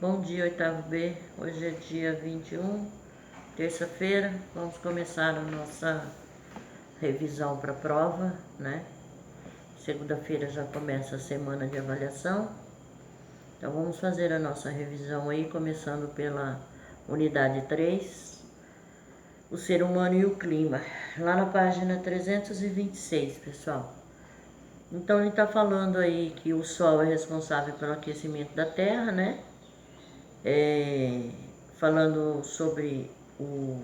Bom dia, oitavo B. Hoje é dia 21, terça-feira. Vamos começar a nossa revisão para a prova, né? Segunda-feira já começa a semana de avaliação. Então vamos fazer a nossa revisão aí, começando pela unidade 3, o ser humano e o clima. Lá na página 326, pessoal. Então ele está falando aí que o Sol é responsável pelo aquecimento da Terra, né? Falando sobre um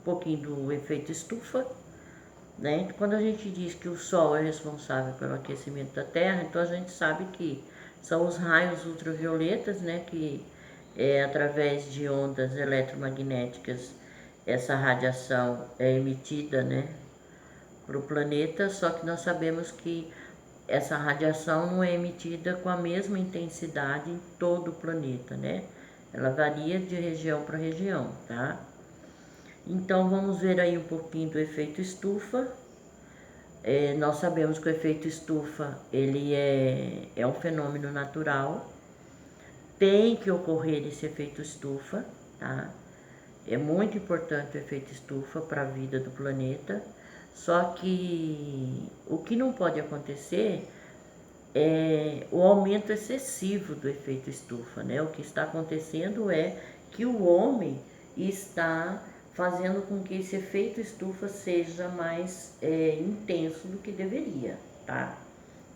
pouquinho do efeito estufa, né? Quando a gente diz que o Sol é responsável pelo aquecimento da Terra, então a gente sabe que são os raios ultravioletas, né? Que através de ondas eletromagnéticas essa radiação é emitida, né? Para o planeta, só que nós sabemos que essa radiação não é emitida com a mesma intensidade em todo o planeta, né? Ela varia de região para região, tá? Então vamos ver aí um pouquinho do efeito estufa. Nós sabemos que o efeito estufa ele é um fenômeno natural. Tem que ocorrer esse efeito estufa, tá? É muito importante o efeito estufa para a vida do planeta. Só que o que não pode acontecer é o aumento excessivo do efeito estufa, né? O que está acontecendo é que o homem está fazendo com que esse efeito estufa seja mais intenso do que deveria, tá?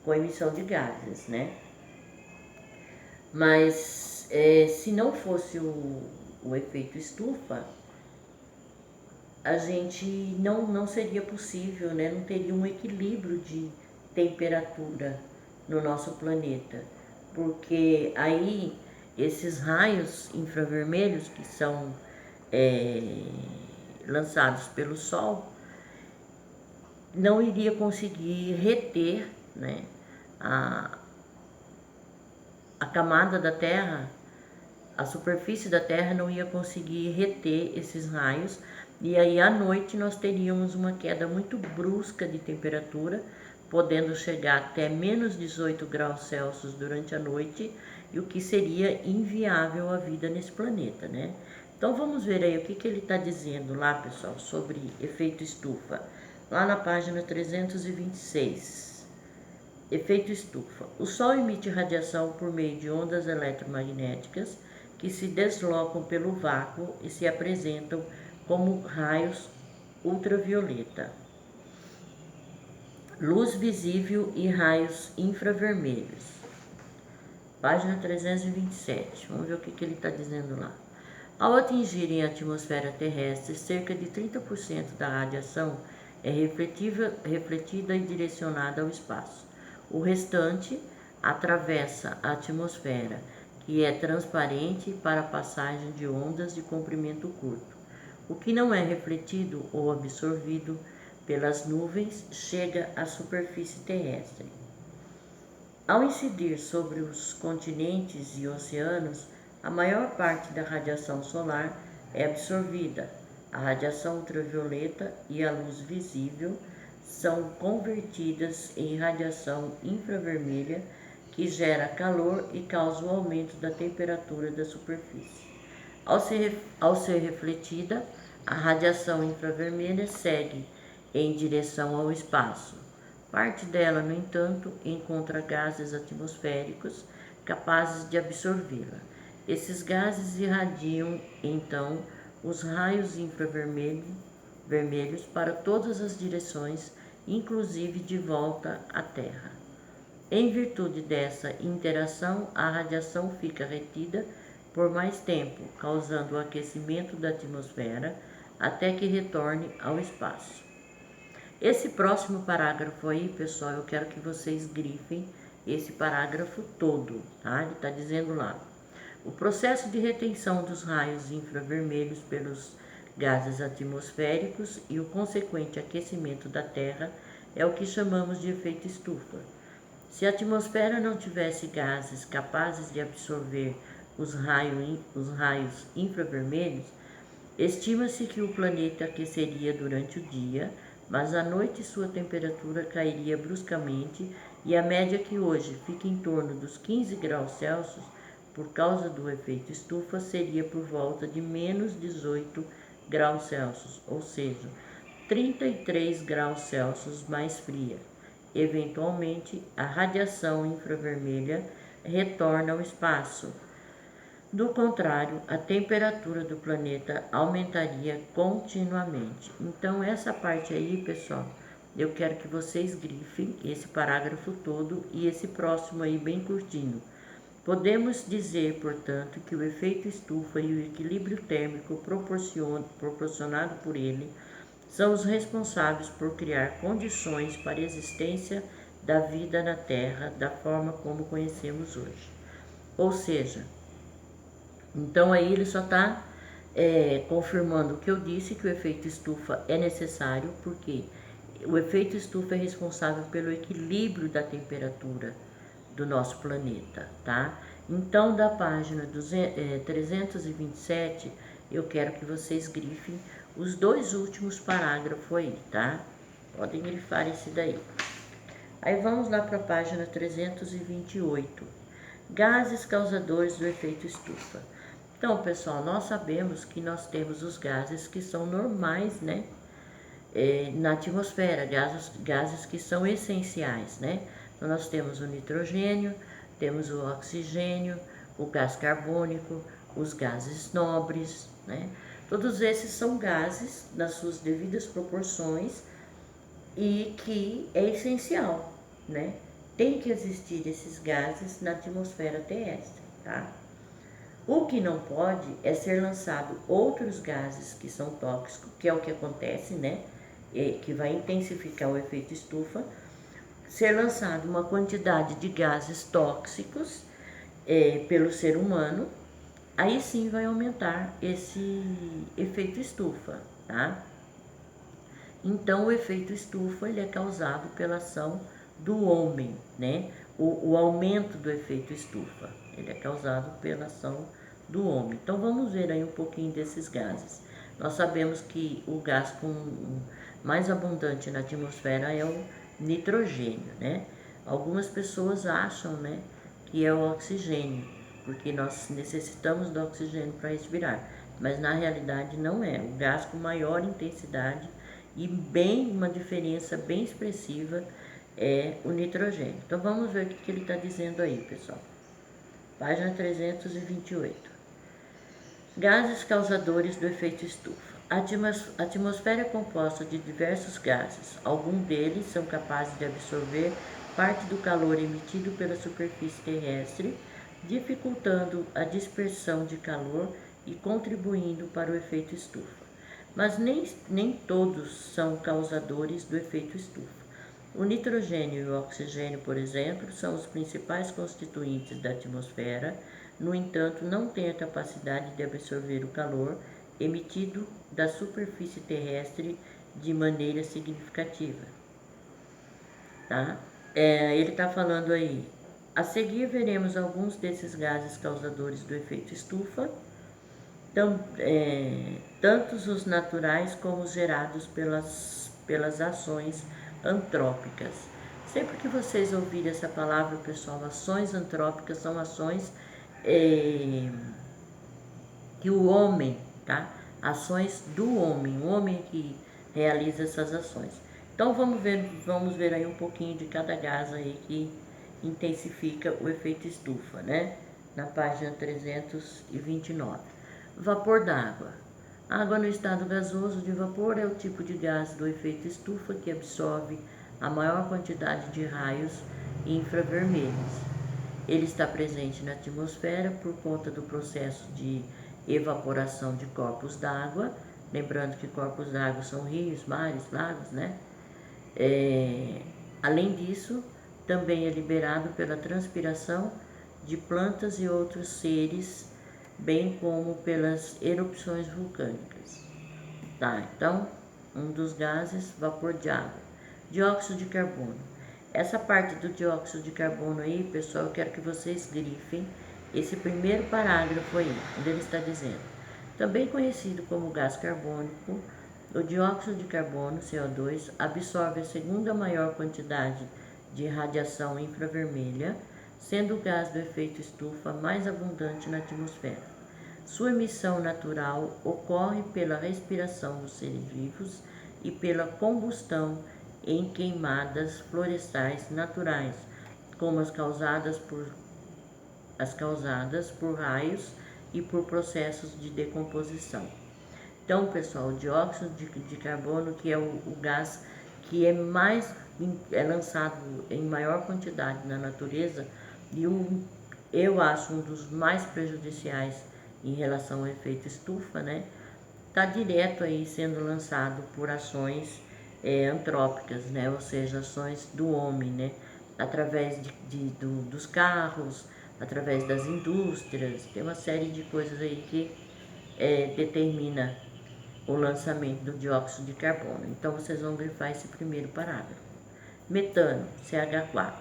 Com a emissão de gases, né? Mas se não fosse o efeito estufa, a gente não seria possível, né? Não teria um equilíbrio de temperatura no nosso planeta, porque aí esses raios infravermelhos que são lançados pelo Sol não iria conseguir reter, né, a camada da Terra, a superfície da Terra não ia conseguir reter esses raios, e aí à noite nós teríamos uma queda muito brusca de temperatura, podendo chegar até menos 18 graus Celsius durante a noite, e o que seria inviável a vida nesse planeta, né? Então vamos ver aí o que ele está dizendo lá, pessoal, sobre efeito estufa. Lá na página 326. Efeito estufa. O Sol emite radiação por meio de ondas eletromagnéticas que se deslocam pelo vácuo e se apresentam como raios ultravioleta, luz visível e raios infravermelhos. Página 327. Vamos ver o que ele está dizendo lá. Ao atingirem a atmosfera terrestre, cerca de 30% da radiação é refletida e direcionada ao espaço. O restante atravessa a atmosfera, que é transparente para a passagem de ondas de comprimento curto. O que não é refletido ou absorvido pelas nuvens chega à superfície terrestre. Ao incidir sobre os continentes e oceanos, a maior parte da radiação solar é absorvida. A radiação ultravioleta e a luz visível são convertidas em radiação infravermelha, que gera calor e causa o aumento da temperatura da superfície. Ao ser refletida, a radiação infravermelha segue em direção ao espaço. Parte dela, no entanto, encontra gases atmosféricos capazes de absorvê-la. Esses gases irradiam, então, os raios infravermelhos para todas as direções, inclusive de volta à Terra. Em virtude dessa interação, a radiação fica retida por mais tempo, causando o aquecimento da atmosfera até que retorne ao espaço. Esse próximo parágrafo aí, pessoal, eu quero que vocês grifem esse parágrafo todo, tá? Ele está dizendo lá: o processo de retenção dos raios infravermelhos pelos gases atmosféricos e o consequente aquecimento da Terra é o que chamamos de efeito estufa. Se a atmosfera não tivesse gases capazes de absorver os raios infravermelhos, estima-se que o planeta aqueceria durante o dia, mas à noite sua temperatura cairia bruscamente e a média, que hoje fica em torno dos 15 graus Celsius, por causa do efeito estufa seria por volta de menos 18 graus Celsius, ou seja, 33 graus Celsius mais fria. Eventualmente, a radiação infravermelha retorna ao espaço. Do contrário, a temperatura do planeta aumentaria continuamente. Então, essa parte aí, pessoal, eu quero que vocês grifem esse parágrafo todo e esse próximo aí bem curtinho. Podemos dizer, portanto, que o efeito estufa e o equilíbrio térmico proporcionado por ele são os responsáveis por criar condições para a existência da vida na Terra da forma como conhecemos hoje. Ou seja, então aí ele só está confirmando o que eu disse, que o efeito estufa é necessário, porque o efeito estufa é responsável pelo equilíbrio da temperatura do nosso planeta, tá? Então, da página 327, eu quero que vocês grifem os dois últimos parágrafos aí, tá? Podem grifar esse daí. Aí vamos lá para a página 328. Gases causadores do efeito estufa. Então, pessoal, nós sabemos que nós temos os gases que são normais, né? Na atmosfera, gases que são essenciais, né? Então, nós temos o nitrogênio, temos o oxigênio, o gás carbônico, os gases nobres, né? Todos esses são gases nas suas devidas proporções e que é essencial, né? Tem que existir esses gases na atmosfera terrestre, tá? O que não pode é ser lançado outros gases que são tóxicos, que é o que acontece, né? Que vai intensificar o efeito estufa, ser lançado uma quantidade de gases tóxicos pelo ser humano, aí sim vai aumentar esse efeito estufa, tá? Então, o efeito estufa ele é causado pela ação do homem, né? O aumento do efeito estufa, ele é causado pela ação do homem. Então, vamos ver aí um pouquinho desses gases. Nós sabemos que o gás mais abundante na atmosfera é o nitrogênio, né? Algumas pessoas acham, né, que é o oxigênio, porque nós necessitamos do oxigênio para respirar, mas na realidade não é. O gás com maior intensidade e uma diferença bem expressiva é o nitrogênio. Então vamos ver o que ele está dizendo aí, pessoal. Página 328. Gases causadores do efeito estufa. A atmosfera é composta de diversos gases. Alguns deles são capazes de absorver parte do calor emitido pela superfície terrestre, dificultando a dispersão de calor e contribuindo para o efeito estufa. Mas nem todos são causadores do efeito estufa. O nitrogênio e o oxigênio, por exemplo, são os principais constituintes da atmosfera, no entanto, não têm a capacidade de absorver o calor emitido da superfície terrestre de maneira significativa. Tá? Ele está falando aí, a seguir veremos alguns desses gases causadores do efeito estufa, tanto os naturais como os gerados pelas ações antrópicas. Sempre que vocês ouvirem essa palavra, pessoal, ações antrópicas são ações que o homem, tá? Ações do homem, o homem que realiza essas ações. Então vamos ver aí um pouquinho de cada gás aí que intensifica o efeito estufa, né? Na página 329. Vapor d'água. Água no estado gasoso de vapor é o tipo de gás do efeito estufa que absorve a maior quantidade de raios infravermelhos. Ele está presente na atmosfera por conta do processo de evaporação de corpos d'água. Lembrando que corpos d'água são rios, mares, lagos, né? Além disso, também é liberado pela transpiração de plantas e outros seres, bem como pelas erupções vulcânicas. Tá, então, um dos gases, vapor de água. Dióxido de carbono. Essa parte do dióxido de carbono aí, pessoal, eu quero que vocês grifem esse primeiro parágrafo aí, onde ele está dizendo: também conhecido como gás carbônico, o dióxido de carbono, CO2, absorve a segunda maior quantidade de radiação infravermelha, sendo o gás do efeito estufa mais abundante na atmosfera. Sua emissão natural ocorre pela respiração dos seres vivos e pela combustão em queimadas florestais naturais, como as causadas por raios e por processos de decomposição. Então, pessoal, o dióxido de carbono, que é o gás que é lançado em maior quantidade na natureza, e eu acho um dos mais prejudiciais em relação ao efeito estufa, né? Está direto aí sendo lançado por ações antrópicas, né? Ou seja, ações do homem, né? Através dos carros, através das indústrias, tem uma série de coisas aí que determina o lançamento do dióxido de carbono. Então, vocês vão grifar esse primeiro parágrafo. Metano, CH4.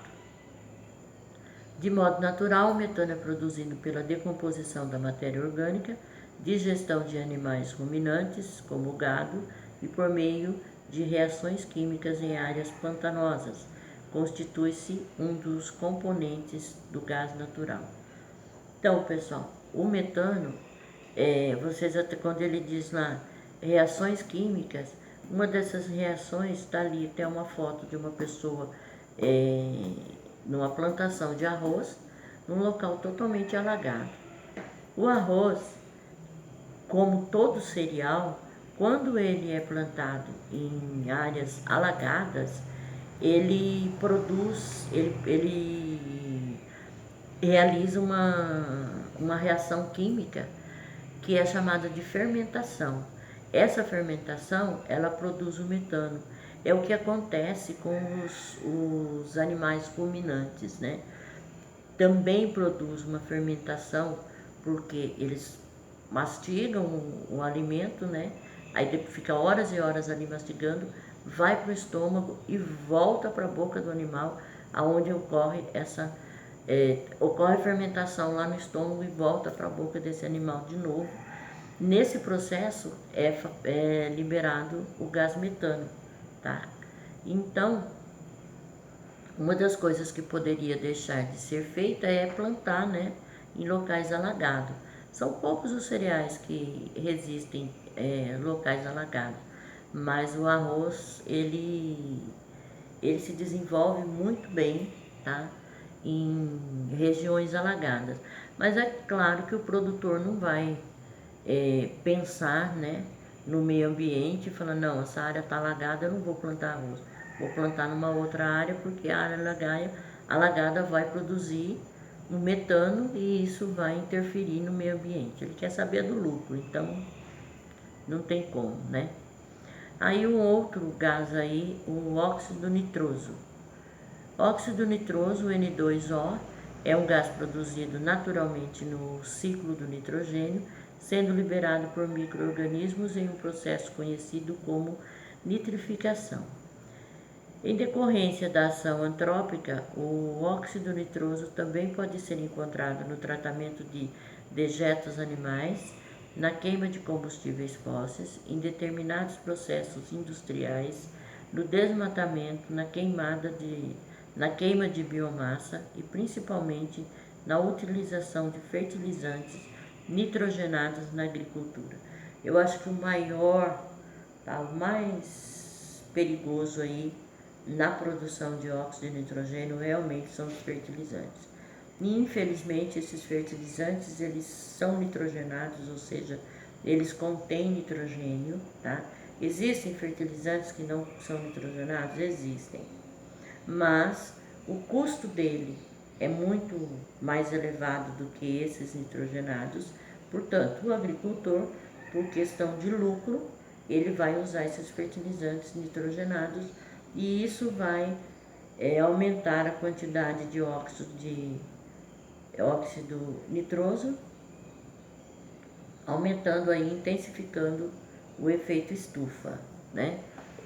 De modo natural, o metano é produzido pela decomposição da matéria orgânica, digestão de animais ruminantes, como o gado, e por meio de reações químicas em áreas pantanosas. Constitui-se um dos componentes do gás natural. Então, pessoal, o metano, vocês até quando ele diz lá reações químicas, uma dessas reações está ali, tem uma foto de uma pessoa numa plantação de arroz, num local totalmente alagado. O arroz, como todo cereal, quando ele é plantado em áreas alagadas, ele produz, ele realiza uma reação química que é chamada de fermentação. Essa fermentação, ela produz o metano. É o que acontece com os animais ruminantes, né? Também produz uma fermentação porque eles mastigam o alimento, né? Aí fica horas e horas ali mastigando, vai para o estômago e volta para a boca do animal, aonde ocorre ocorre fermentação lá no estômago e volta para a boca desse animal de novo. Nesse processo é liberado o gás metano, tá? Então, uma das coisas que poderia deixar de ser feita é plantar, né, em locais alagados. São poucos os cereais que resistem locais alagados, mas o arroz ele se desenvolve muito bem, tá, em regiões alagadas. Mas é claro que o produtor não vai pensar, né, no meio ambiente e falar, não, essa área está alagada, eu não vou plantar arroz, vou plantar numa outra área porque a área alagada vai produzir um metano e isso vai interferir no meio ambiente. Ele quer saber do lucro, então não tem como, né? Aí um outro gás aí, o óxido nitroso. Óxido nitroso, N2O, é um gás produzido naturalmente no ciclo do nitrogênio, sendo liberado por micro-organismos em um processo conhecido como nitrificação. Em decorrência da ação antrópica, o óxido nitroso também pode ser encontrado no tratamento de dejetos animais, na queima de combustíveis fósseis, em determinados processos industriais, no desmatamento, na queima de biomassa e principalmente na utilização de fertilizantes nitrogenados na agricultura. Eu acho que o mais perigoso aí na produção de óxido de nitrogênio realmente são os fertilizantes. E, infelizmente, esses fertilizantes, eles são nitrogenados, ou seja, eles contêm nitrogênio, tá? Existem fertilizantes que não são nitrogenados? Existem. Mas o custo dele é muito mais elevado do que esses nitrogenados. Portanto, o agricultor, por questão de lucro, ele vai usar esses fertilizantes nitrogenados e isso vai aumentar a quantidade de óxido nitroso, aumentando aí, intensificando o efeito estufa, né?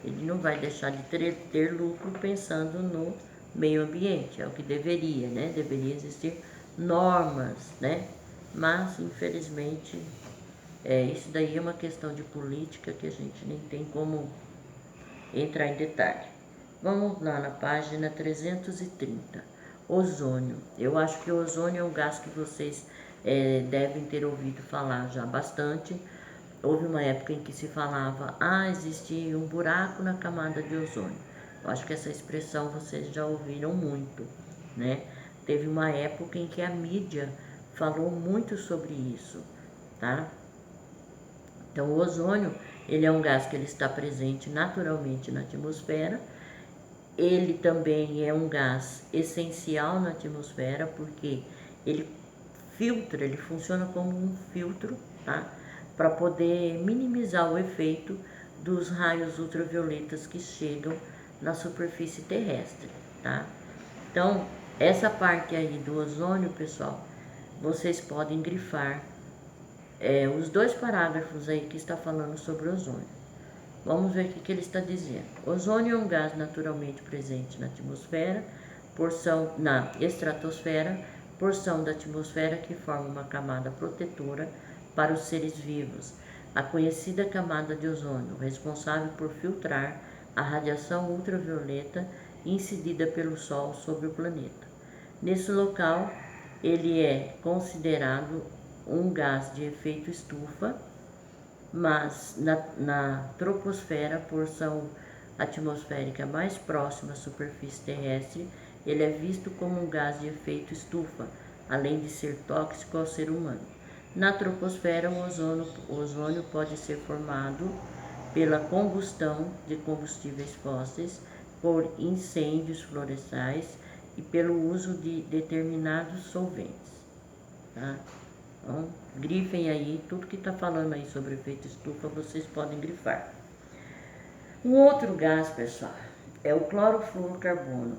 Ele não vai deixar de ter lucro pensando no meio ambiente, é o que deveria, né? Deveria existir normas, né? Mas, infelizmente, isso daí é uma questão de política que a gente nem tem como entrar em detalhe. Vamos lá na página 330. ozônio. Eu acho que o ozônio é um gás que vocês devem ter ouvido falar já bastante. Houve uma época em que se falava, existe um buraco na camada de ozônio. Eu acho que essa expressão vocês já ouviram muito, né? Teve uma época em que a mídia falou muito sobre isso, tá? Então, o ozônio, ele é um gás que ele está presente naturalmente na atmosfera. Ele também é um gás essencial na atmosfera, porque ele filtra, ele funciona como um filtro, tá? Para poder minimizar o efeito dos raios ultravioletas que chegam na superfície terrestre, tá? Então, essa parte aí do ozônio, pessoal, vocês podem grifar os 2 parágrafos aí que está falando sobre ozônio. Vamos ver o que ele está dizendo. Ozônio é um gás naturalmente presente na atmosfera, na estratosfera, porção da atmosfera que forma uma camada protetora para os seres vivos. A conhecida camada de ozônio, responsável por filtrar a radiação ultravioleta incidida pelo Sol sobre o planeta. Nesse local, ele é considerado um gás de efeito estufa, mas na troposfera, porção atmosférica mais próxima à superfície terrestre, ele é visto como um gás de efeito estufa, além de ser tóxico ao ser humano. Na troposfera, o ozônio pode ser formado pela combustão de combustíveis fósseis, por incêndios florestais e pelo uso de determinados solventes, tá? Então, grifem aí, tudo que está falando aí sobre efeito estufa, vocês podem grifar. Um outro gás, pessoal, é o clorofluorcarbono.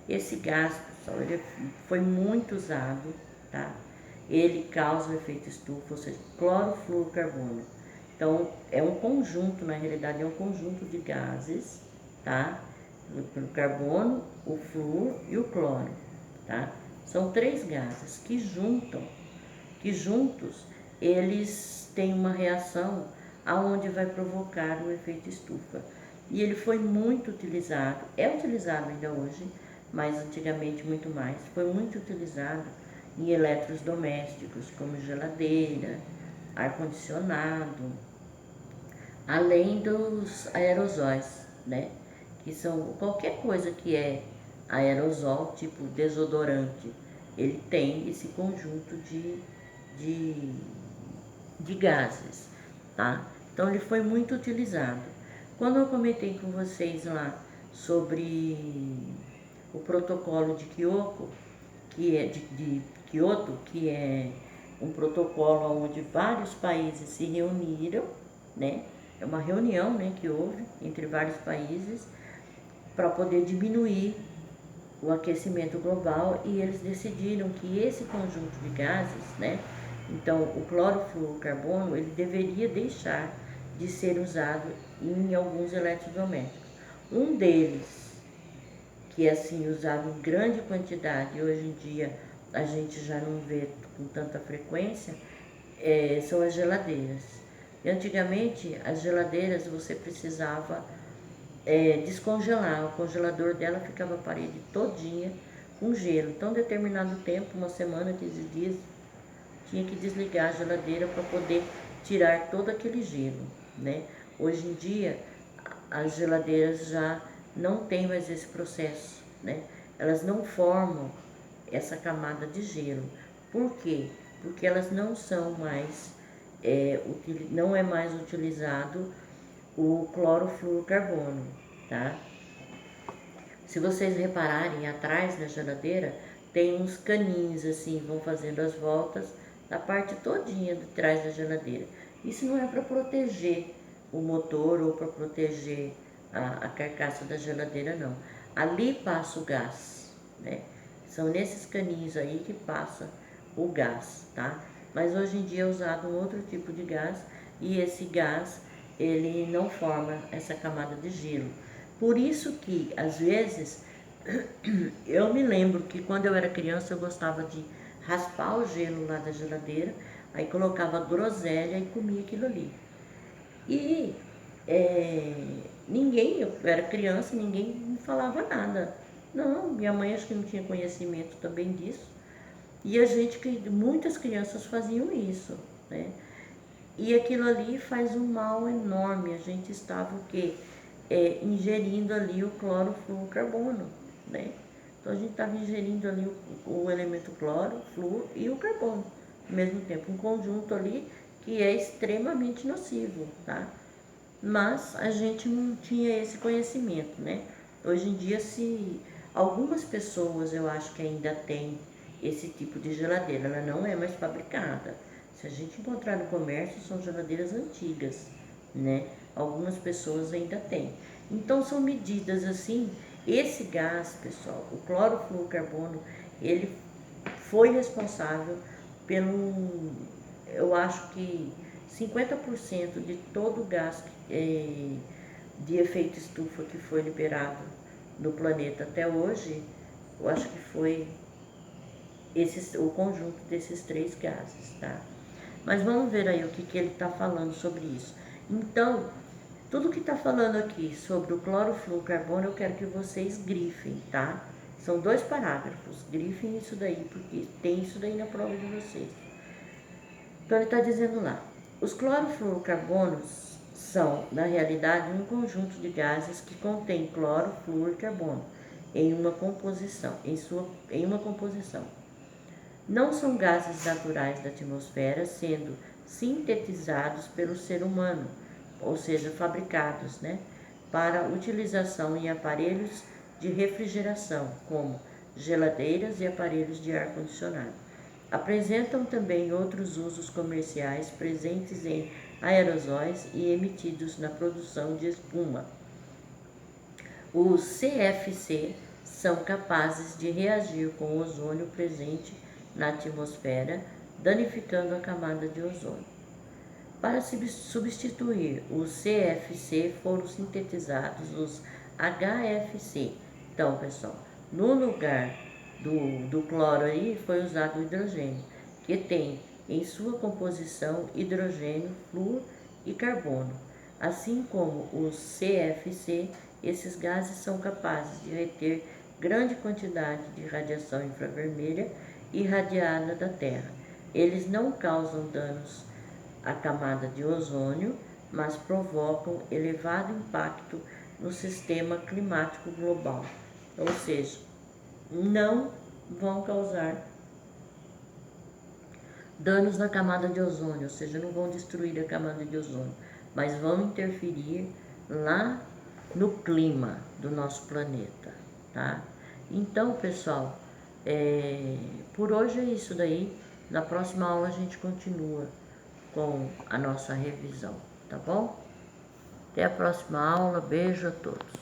Esse gás, pessoal, ele foi muito usado, tá? Ele causa o efeito estufa, ou seja, clorofluorcarbono. Então, é um conjunto, na realidade, é um conjunto de gases, tá? O carbono, o flúor e o cloro, tá? São 3 gases que juntos eles têm uma reação aonde vai provocar o efeito estufa. E ele foi muito utilizado, é utilizado ainda hoje, mas antigamente muito mais, foi muito utilizado em eletrodomésticos, como geladeira, ar-condicionado, além dos aerosóis, né? Que são qualquer coisa que é aerosol, tipo desodorante, ele tem esse conjunto de, de gases, tá? Então ele foi muito utilizado. Quando eu comentei com vocês lá sobre o protocolo de Kyoto, de Kyoto, que é um protocolo onde vários países se reuniram, né? É uma reunião, né, que houve entre vários países para poder diminuir o aquecimento global, e eles decidiram que esse conjunto de gases, né, então o clorofluorcarbono, ele deveria deixar de ser usado em alguns eletrodomésticos. Um deles, que é assim usado em grande quantidade e hoje em dia a gente já não vê com tanta frequência, são as geladeiras. E antigamente as geladeiras você precisava descongelar, o congelador dela ficava a parede todinha com gelo. Então, determinado tempo, uma semana, 15 dias, tinha que desligar a geladeira para poder tirar todo aquele gelo, né? Hoje em dia, as geladeiras já não têm mais esse processo, né? Elas não formam essa camada de gelo. Por quê? Porque elas não são mais, não é mais utilizado o clorofluorcarbono, tá? Se vocês repararem, atrás da geladeira tem uns caninhos assim, vão fazendo as voltas na parte todinha de trás da geladeira. Isso não é para proteger o motor ou para proteger a carcaça da geladeira, não. Ali passa o gás, né? São nesses caninhos aí que passa o gás, tá? Mas hoje em dia é usado um outro tipo de gás, e esse gás ele não forma essa camada de gelo. Por isso que, às vezes, eu me lembro que quando eu era criança eu gostava de raspar o gelo lá da geladeira, aí colocava groselha e comia aquilo ali. E ninguém, eu era criança, ninguém me falava nada, Não, minha mãe acho que não tinha conhecimento também disso. E muitas crianças faziam isso, né? E aquilo ali faz um mal enorme. A gente estava o quê? Ingerindo ali o clorofluorcarbono, né? Então a gente estava ingerindo ali o elemento cloro, flúor e o carbono ao mesmo tempo, um conjunto ali que é extremamente nocivo, tá? Mas a gente não tinha esse conhecimento, né? Hoje em dia, se algumas pessoas eu acho que ainda tem esse tipo de geladeira, ela não é mais fabricada. Se a gente encontrar no comércio, são geladeiras antigas, né? Algumas pessoas ainda têm. Então são medidas assim. Esse gás, pessoal, o clorofluorcarbono, ele foi responsável pelo, eu acho que 50% de todo o gás de efeito estufa que foi liberado no planeta até hoje, eu acho que foi o conjunto desses três gases, tá? Mas vamos ver aí o que ele está falando sobre isso. Então, tudo que está falando aqui sobre o clorofluorcarbono, eu quero que vocês grifem, tá? São 2 parágrafos, grifem isso daí, porque tem isso daí na prova de vocês. Então ele está dizendo lá, os clorofluorcarbonos são, na realidade, um conjunto de gases que contém cloro, flúor e carbono em uma composição, em uma composição. Não são gases naturais da atmosfera, sendo sintetizados pelo ser humano, ou seja, fabricados, né, para utilização em aparelhos de refrigeração, como geladeiras e aparelhos de ar-condicionado. Apresentam também outros usos comerciais presentes em aerosóis e emitidos na produção de espuma. Os CFC são capazes de reagir com o ozônio presente na atmosfera, danificando a camada de ozônio. Para substituir os CFC, foram sintetizados os HFC. Então, pessoal, no lugar do cloro aí foi usado o hidrogênio, que tem em sua composição hidrogênio, flúor e carbono. Assim como os CFC, esses gases são capazes de reter grande quantidade de radiação infravermelha irradiada da Terra. Eles não causam danos à camada de ozônio, mas provocam elevado impacto no sistema climático global. Ou seja, não vão causar danos na camada de ozônio, ou seja, não vão destruir a camada de ozônio, mas vão interferir lá no clima do nosso planeta, tá? Então, pessoal, por hoje é isso daí. Na próxima aula a gente continua com a nossa revisão, tá bom? Até a próxima aula, beijo a todos.